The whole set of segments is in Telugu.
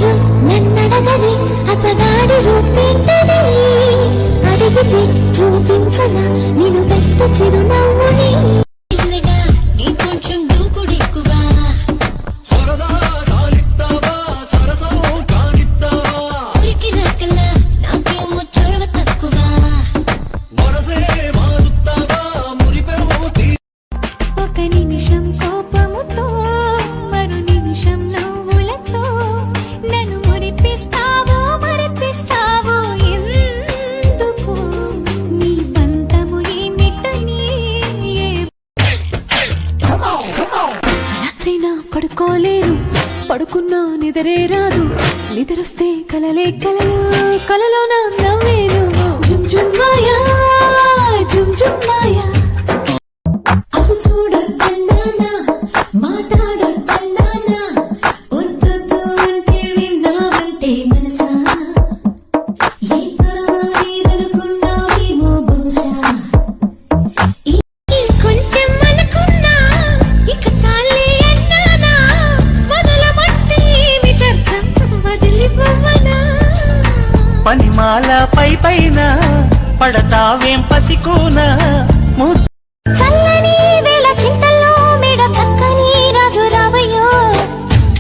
ఎవరు నన్నడగని అతగాడి రూపేంటని అడిగితే చూపించగా నేను వ్యక్త చిరునవ్వుని పడుకోలేను పడుకున్నా నిద్రే రాదు నిద్రొస్తే కలలే కలలు కలలో నా నవ్వేను జుమ్ జుమ్ మాయా జుమ్ జుమ్ మాయా అటు చూడద్దన్నానా మాట్లాడద్దన్నానా వద్దొద్దు అంటే విన్నావంటే మనసా ఏ పర్వాలేదనుకున్నావేమో బహుశా పనిమాల పై పైన పడతావేం పసికోన చల్లని వేళ చింతల్లో మేడ చక్కని రాజు రావయ్యో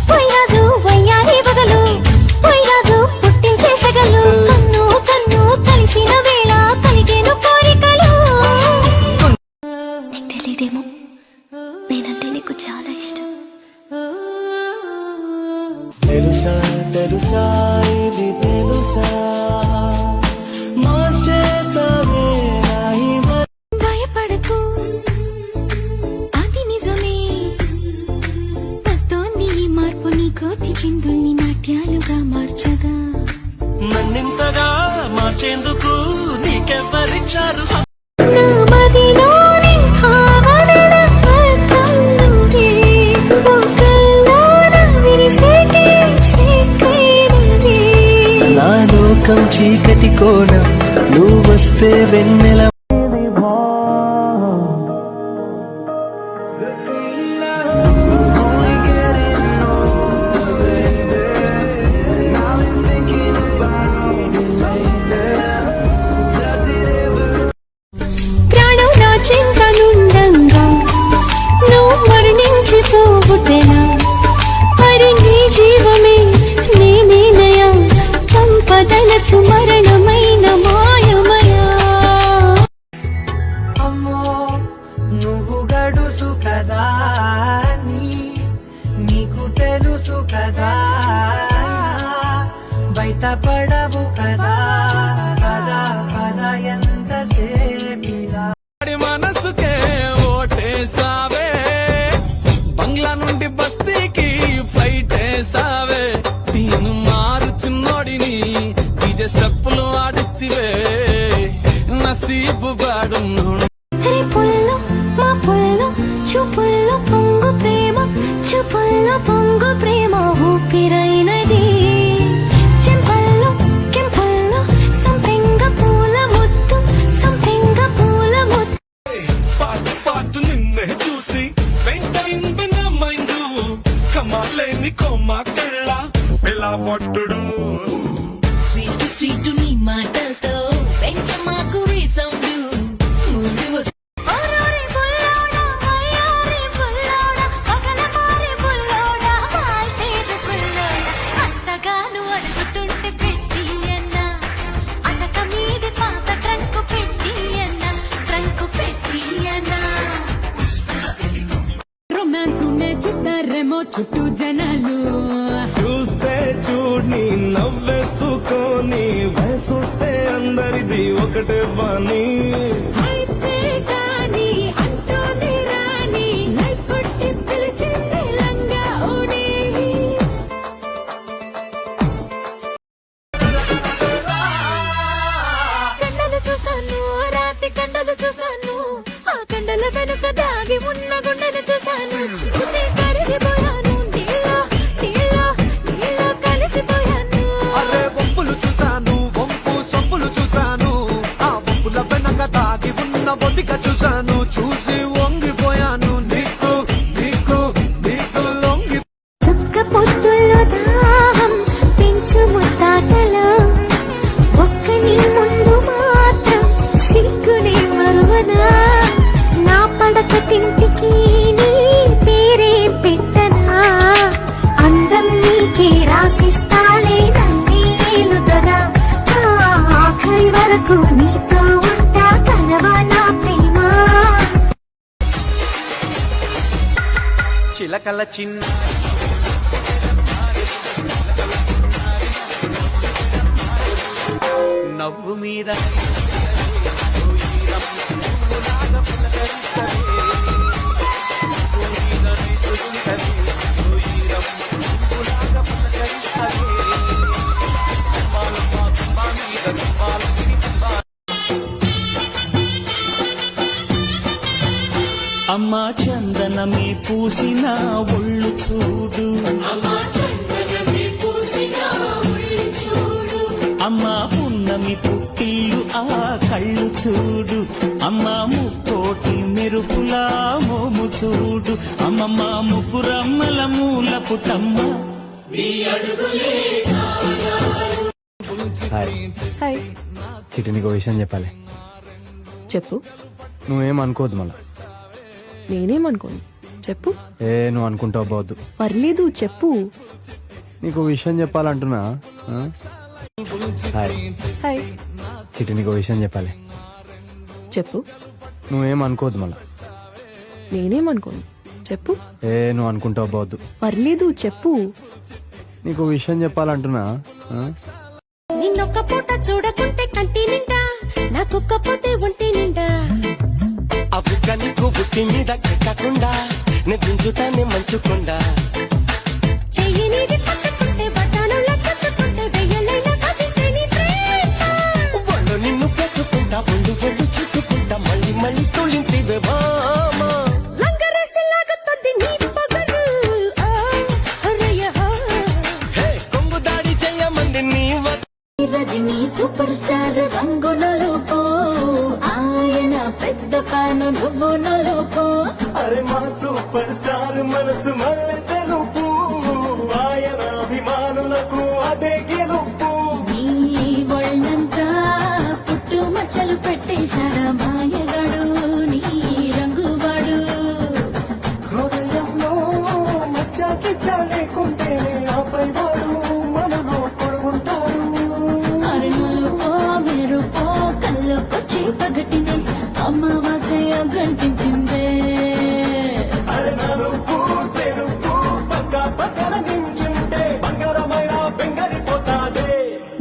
పోయిరాజు వయ్యారి బగలు పోయిరాజు పుట్టించే సగలు కన్ను కన్ను కలిసిన వేళ కలిగేను కోరికలు నీకు తెలియదేమో నేనంటే నీకు చాలా ఇష్టం తెలుసా తెలుసా ఇది తెలుసా భయపడకు అది నిజమే వస్తోంది ఈ మార్పు నీ కోతి చిందుల్ని నాట్యాలుగా మార్చగా నన్నింతగా మార్చేందుకు నీకెవ్వరిచ్చారు నా మదిలోని భావనల అర్థం నువ్వే బుగ్గల్లోన విరిసేటి సిగ్గైనదే నా లోకం చీకటి కోణం నువ్వు వస్తే వెన్నెల ప్రాణం నా చింతనుండంగా నువ్వు మరణించిపోవుటెలా మరి నీ జీవమే నేనేనయా సంపదలచు మరణమైన మాయమయా అమ్మో నువ్వు గడుసు కదా నీకు తెలుసు కదా బయట పడవు కదా కదా కదా ఎంత సేపిదా మనసుకే ఓటేసావే బంగ్లా నుండి బస్తీకి ఫ్లైట్ వేసావే నేను మారుచున్నోడిని డీజే స్టెప్పులు ఆడిస్తివే నసీబు బాడున్నోడు పుల్లో మా పుల్లో చూపుల్లో పొంగు ప్రేమ చూపుల్లో పొంగు ప్రేమ ఊపిరైనది చెంపల్లో కెంపల్లో సంపెంగ పూల ముద్దు సంపెంగ పూల ముద్దు పాటు పాటు నిన్నే చూసి వెంటైంది నా మైండు కమాలేని కొమ్మ కళ్ళ పిల్ల పట్టుడు స్వీట్ స్వీట్ నీ మాటలతో పెంచమాకు సౌండ్ మూడు చుట్టూ జనాలు చూస్తే చూడ్ని నవ్వేసుకొని వయసొస్తే అందరిది ఒకటే బాని అయితే కానీ అంటూనే రాని లైఫ్ కొట్టి పిలిచింది లంగా ఓడి కండలు చూసాను రాతి కండలు చూసాను ఆ కండల వెనుక దాగి ఉన్న గుండెను చూసాను చూసి కరిగిపోయాను నీలో నీలో నీలో కలిసిపోయాను అరే వంపులు చూసాను వంపు సొంపులు చూసాను ఆ వంపుల వెన చిలకల చిన్న నవ్వు మీద అమ్మా చందనమే పూసిన ఒళ్ళు చూడు అమ్మా పున్నమి పుట్టిల్లు ఆ కళ్ళు చూడు అమ్మా ముక్కోటి మెరుపులా మోము చూడు అమ్మమ్మ ముగ్గురమ్మల మూల పుటమ్మ. హాయ్ చిటి నీకు విషయం చెప్పాలి. చెప్పు. నువ్వేం అనుకోవద్దు మళ్ళా. నేనేమనుకోను, చెప్పు. నువ్వు అనుకుంటావు పోవద్దు. పర్లేదు, చెప్పు. నీకు విషయం చెప్పాలంటున్నా. హాయ్ హాయ్ చిటి నీకు విషయం చెప్పాలి. చెప్పు. నువ్వేం అనుకోవద్దు మళ్ళా. నేనేమనుకోను, చెప్పు. నువ్వు అనుకుంటావు పోవద్దు. పర్లేదు, చెప్పు. నీకు విషయం చెప్పాలంటున్నా. నిన్నొక్క పూట చూడకుంటే కంటి నిండా నాకొక్క పోతే ఒంటి నిండా అబుక్క నీకు బుట్టి మీద ఎక్కకుండా నెప్పించుతానే మంచుకుండా చెయ్యి నీది పట్టుకుంటే బఠానులా చుట్టుకుంటే వెయ్యలైనా కదితే నీ ప్రేమ ఒళ్ళు నిన్ను పెట్టుకుంటా ఒళ్ళు ఒళ్ళు చుట్టుకుంటా మళ్ళీ మళ్ళీ తొలింటివే బామా లంగరేసి లాగుతుంది నీ పగరు హరయ్య హే కొంగు దాడి చెయ్యమంది నీ రజనీ సూపర్ స్టార్ రంగుల రూపో ఆయన పెద్ద ఫ్యాన్ నువ్వు నలుపో అరే మా సూపర్ స్టార్ మనసు మళ్ళీ తెలుపు ఆయన అభిమానులకు అదే గెలుపు. నీ ఒళ్ళంతా పుట్టు మచ్చలు పెట్టేశాడా మాయగాడు నీ రంగువాడు హృదయంలో మచ్చాకి లేకుంటేనే ఆపై వాడు మనలో పొడుగుంటాడు. అరుణులుపో మెరుపో కళ్ళకొచ్చి పగటిని అమావాస్య గంటించిందే అరే నలుపు తెలుపు పక్క పక్కన నించుంటే బంగారమైన బెంగరిపోతాదే.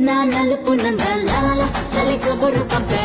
నా నలుపు నందలాల చలి కబురు పంపే